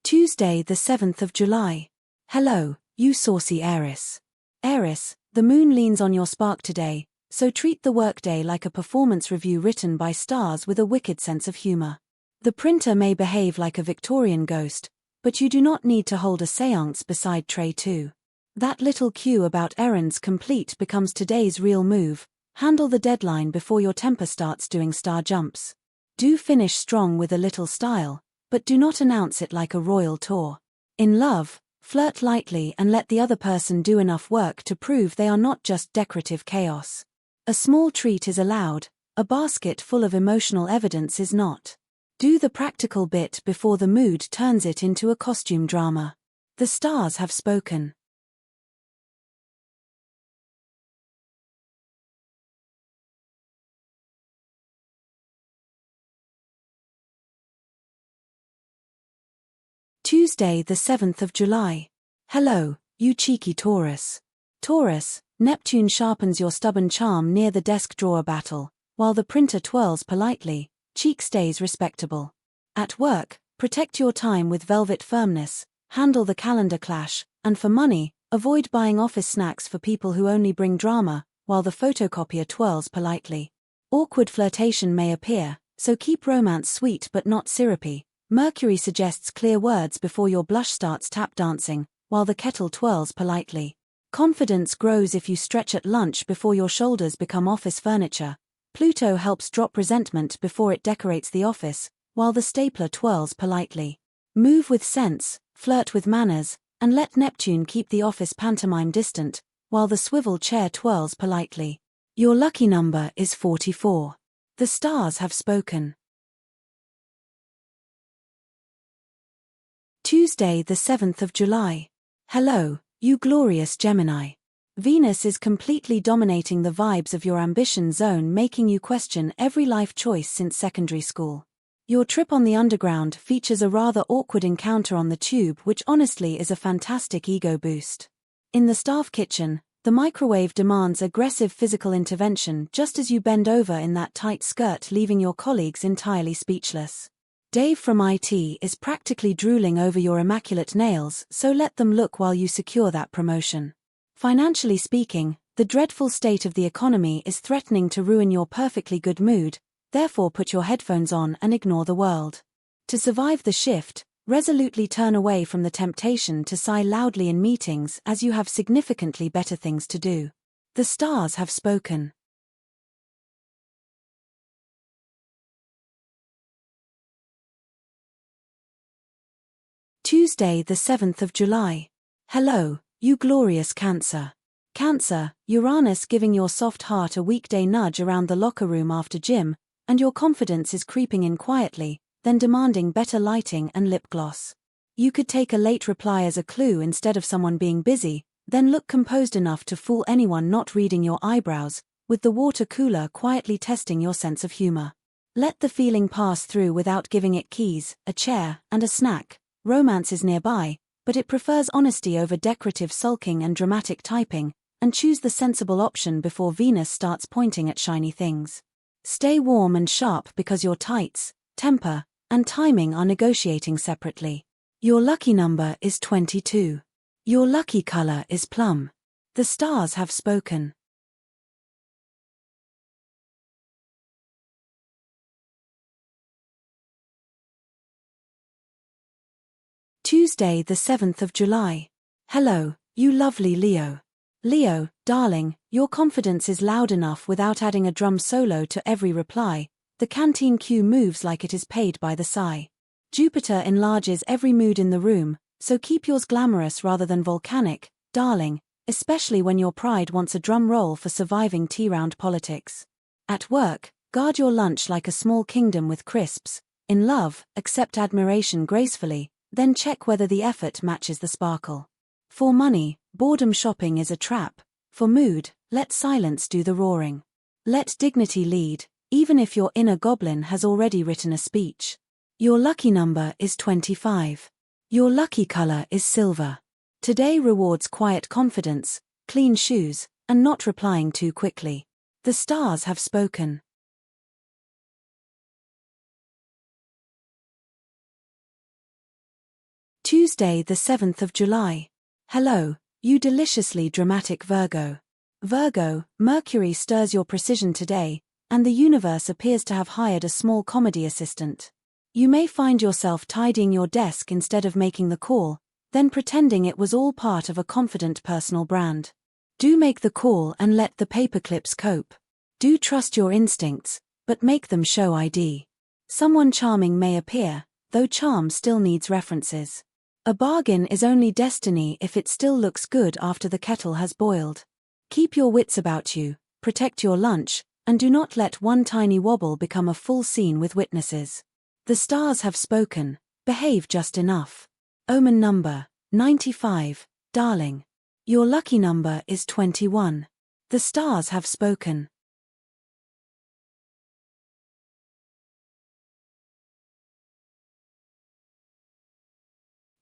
Tuesday, the 7th of July. Hello, you saucy Aries. Aries, the moon leans on your spark today, so treat the workday like a performance review written by stars with a wicked sense of humor. The printer may behave like a Victorian ghost, but you do not need to hold a séance beside tray 2. That little cue about errands complete becomes today's real move. Handle the deadline before your temper starts doing star jumps. Do finish strong with a little style, but do not announce it like a royal tour. In love, flirt lightly and let the other person do enough work to prove they are not just decorative chaos. A small treat is allowed, a basket full of emotional evidence is not. Do the practical bit before the mood turns it into a costume drama. The stars have spoken. Tuesday, the 7th of July. Hello, you cheeky Taurus. Taurus, Neptune sharpens your stubborn charm near the desk drawer battle, while the printer twirls politely, cheek stays respectable. At work, protect your time with velvet firmness, handle the calendar clash, and for money, avoid buying office snacks for people who only bring drama, while the photocopier twirls politely. Awkward flirtation may appear, so keep romance sweet but not syrupy. Mercury suggests clear words before your blush starts tap dancing, while the kettle twirls politely. Confidence grows if you stretch at lunch before your shoulders become office furniture. Pluto helps drop resentment before it decorates the office, while the stapler twirls politely. Move with sense, flirt with manners, and let Neptune keep the office pantomime distant, while the swivel chair twirls politely. Your lucky number is 44. The stars have spoken. Tuesday, the 7th of July. Hello, you glorious Gemini. Venus is completely dominating the vibes of your ambition zone, making you question every life choice since secondary school. Your trip on the underground features a rather awkward encounter on the tube, which honestly is a fantastic ego boost. In the staff kitchen, the microwave demands aggressive physical intervention just as you bend over in that tight skirt, leaving your colleagues entirely speechless. Dave from IT is practically drooling over your immaculate nails, so let them look while you secure that promotion. Financially speaking, the dreadful state of the economy is threatening to ruin your perfectly good mood, therefore put your headphones on and ignore the world. To survive the shift, resolutely turn away from the temptation to sigh loudly in meetings as you have significantly better things to do. The stars have spoken. Tuesday, the 7th of July. Hello, you glorious Cancer. Cancer, Uranus giving your soft heart a weekday nudge around the locker room after gym, and your confidence is creeping in quietly, then demanding better lighting and lip gloss. You could take a late reply as a clue instead of someone being busy, then look composed enough to fool anyone not reading your eyebrows, with the water cooler quietly testing your sense of humor. Let the feeling pass through without giving it keys, a chair, and a snack. Romance is nearby, but it prefers honesty over decorative sulking and dramatic typing, and choose the sensible option before Venus starts pointing at shiny things. Stay warm and sharp because your tights, temper, and timing are negotiating separately. Your lucky number is 22. Your lucky color is plum. The stars have spoken. Tuesday, the 7th of July. Hello, you lovely Leo. Leo, darling, your confidence is loud enough without adding a drum solo to every reply. The canteen queue moves like it is paid by the sigh. Jupiter enlarges every mood in the room, so keep yours glamorous rather than volcanic, darling, especially when your pride wants a drum roll for surviving tea-round politics. At work, guard your lunch like a small kingdom with crisps. In love, accept admiration gracefully, then check whether the effort matches the sparkle. For money, boredom shopping is a trap. For mood, let silence do the roaring. Let dignity lead, even if your inner goblin has already written a speech. Your lucky number is 25. Your lucky color is silver. Today rewards quiet confidence, clean shoes, and not replying too quickly. The stars have spoken. Tuesday, the 7th of July. Hello, you deliciously dramatic Virgo. Virgo, Mercury stirs your precision today, and the universe appears to have hired a small comedy assistant. You may find yourself tidying your desk instead of making the call, then pretending it was all part of a confident personal brand. Do make the call and let the paperclips cope. Do trust your instincts, but make them show ID. Someone charming may appear, though charm still needs references. A bargain is only destiny if it still looks good after the kettle has boiled. Keep your wits about you, protect your lunch, and do not let one tiny wobble become a full scene with witnesses. The stars have spoken, behave just enough. Omen number 95, darling. Your lucky number is 21. The stars have spoken.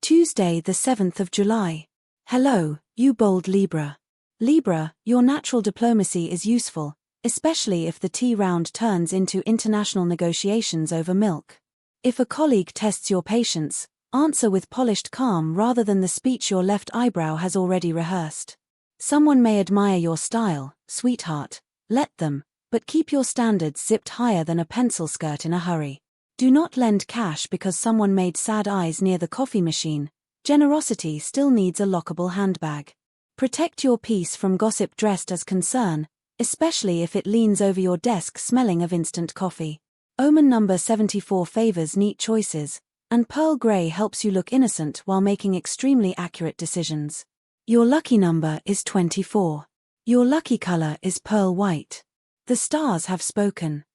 Tuesday, the 7th of July. Hello, you bold Libra. Libra, your natural diplomacy is useful, especially if the tea round turns into international negotiations over milk. If a colleague tests your patience, answer with polished calm rather than the speech your left eyebrow has already rehearsed. Someone may admire your style, sweetheart, let them, but keep your standards zipped higher than a pencil skirt in a hurry. Do not lend cash because someone made sad eyes near the coffee machine. Generosity still needs a lockable handbag. Protect your peace from gossip dressed as concern, especially if it leans over your desk smelling of instant coffee. Omen number 74 favors neat choices, and pearl gray helps you look innocent while making extremely accurate decisions. Your lucky number is 24. Your lucky color is pearl white. The stars have spoken.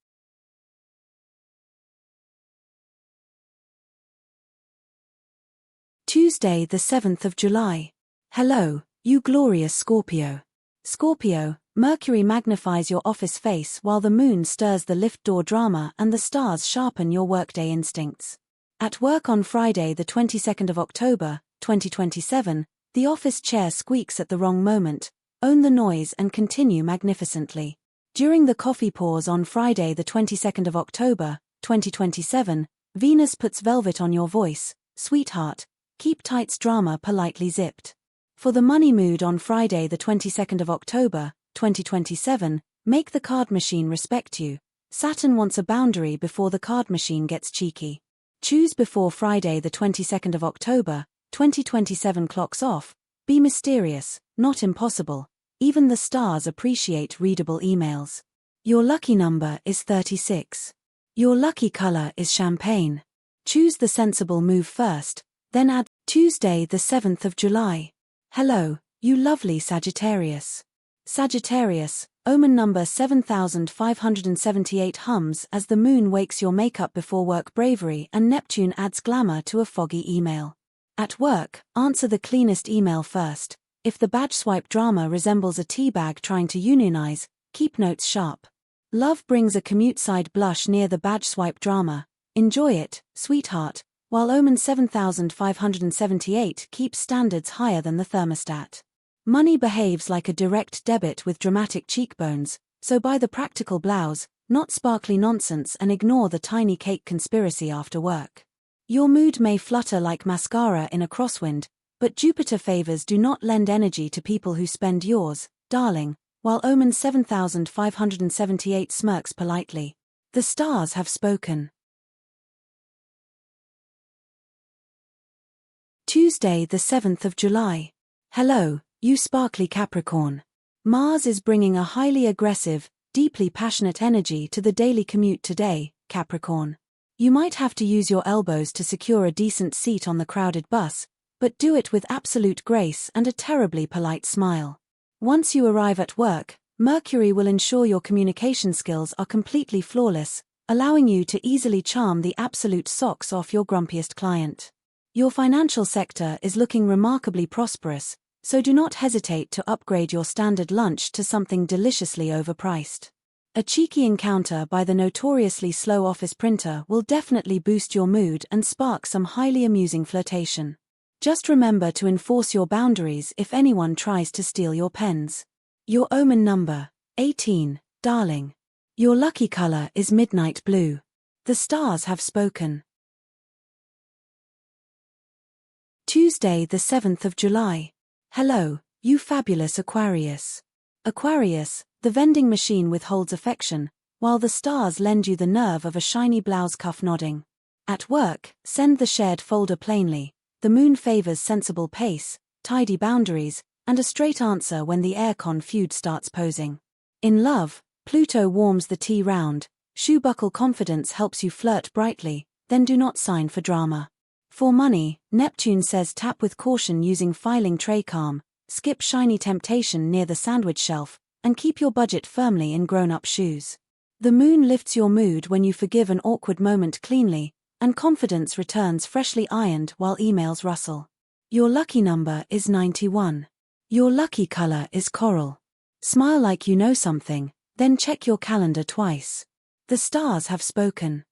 Tuesday, the 7th of July. Hello, you glorious Scorpio. Scorpio, Mercury magnifies your office face while the moon stirs the lift door drama and the stars sharpen your workday instincts. At work on Friday, the 22nd of October, 2027, the office chair squeaks at the wrong moment. Own the noise and continue magnificently. During the coffee pause on Friday, the 22nd of October, 2027, Venus puts velvet on your voice. Sweetheart, keep Tight's drama politely zipped. For the money mood on Friday, the 22nd of October, 2027, make the card machine respect you. Saturn wants a boundary before the card machine gets cheeky. Choose before Friday, the 22nd of October, 2027 clocks off. Be mysterious, not impossible. Even the stars appreciate readable emails. Your lucky number is 36. Your lucky color is champagne. Choose the sensible move first, then add. Tuesday, the 7th of July. Hello, you lovely Sagittarius. Sagittarius, omen number 7578 hums as the moon wakes your makeup before work bravery and Neptune adds glamour to a foggy email. At work, answer the cleanest email first. If the badge swipe drama resembles a teabag trying to unionize, keep notes sharp. Love brings a commute side blush near the badge swipe drama. Enjoy it, sweetheart. While omen 7578 keeps standards higher than the thermostat. Money behaves like a direct debit with dramatic cheekbones, so buy the practical blouse, not sparkly nonsense, and ignore the tiny cake conspiracy after work. Your mood may flutter like mascara in a crosswind, but Jupiter favors do not lend energy to people who spend yours, darling, while omen 7578 smirks politely. The stars have spoken. Tuesday, the 7th of July. Hello, you sparkly Capricorn. Mars is bringing a highly aggressive, deeply passionate energy to the daily commute today, Capricorn. You might have to use your elbows to secure a decent seat on the crowded bus, but do it with absolute grace and a terribly polite smile. Once you arrive at work, Mercury will ensure your communication skills are completely flawless, allowing you to easily charm the absolute socks off your grumpiest client. Your financial sector is looking remarkably prosperous, so do not hesitate to upgrade your standard lunch to something deliciously overpriced. A cheeky encounter by the notoriously slow office printer will definitely boost your mood and spark some highly amusing flirtation. Just remember to enforce your boundaries if anyone tries to steal your pens. Your omen number, 18, darling. Your lucky color is midnight blue. The stars have spoken. Tuesday, the 7th of July. Hello, you fabulous Aquarius. Aquarius, the vending machine withholds affection, while the stars lend you the nerve of a shiny blouse cuff nodding. At work, send the shared folder plainly. The moon favors sensible pace, tidy boundaries, and a straight answer when the aircon feud starts posing. In love, Pluto warms the tea round. Shoe-buckle confidence helps you flirt brightly, then do not sign for drama. For money, Neptune says tap with caution using filing tray calm, skip shiny temptation near the sandwich shelf, and keep your budget firmly in grown-up shoes. The moon lifts your mood when you forgive an awkward moment cleanly, and confidence returns freshly ironed while emails rustle. Your lucky number is 91. Your lucky color is coral. Smile like you know something, then check your calendar twice. The stars have spoken.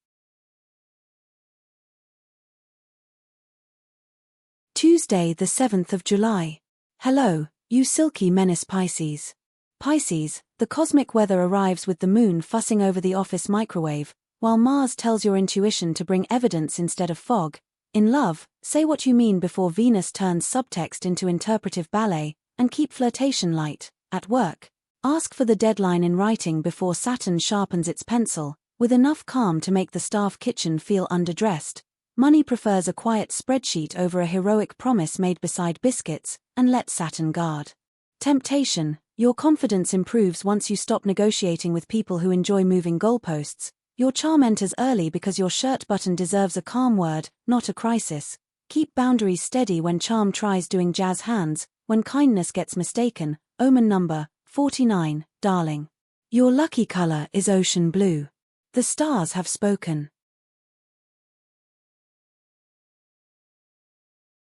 Tuesday, the 7th of July. Hello, you silky menace Pisces. Pisces, the cosmic weather arrives with the moon fussing over the office microwave, while Mars tells your intuition to bring evidence instead of fog. In love, say what you mean before Venus turns subtext into interpretive ballet, and keep flirtation light. At work, ask for the deadline in writing before Saturn sharpens its pencil, with enough calm to make the staff kitchen feel underdressed. Money prefers a quiet spreadsheet over a heroic promise made beside biscuits, and let Saturn guard. Temptation, your confidence improves once you stop negotiating with people who enjoy moving goalposts. Your charm enters early because your shirt button deserves a calm word, not a crisis. Keep boundaries steady when charm tries doing jazz hands, when kindness gets mistaken. Omen number 49, darling. Your lucky color is ocean blue. The stars have spoken.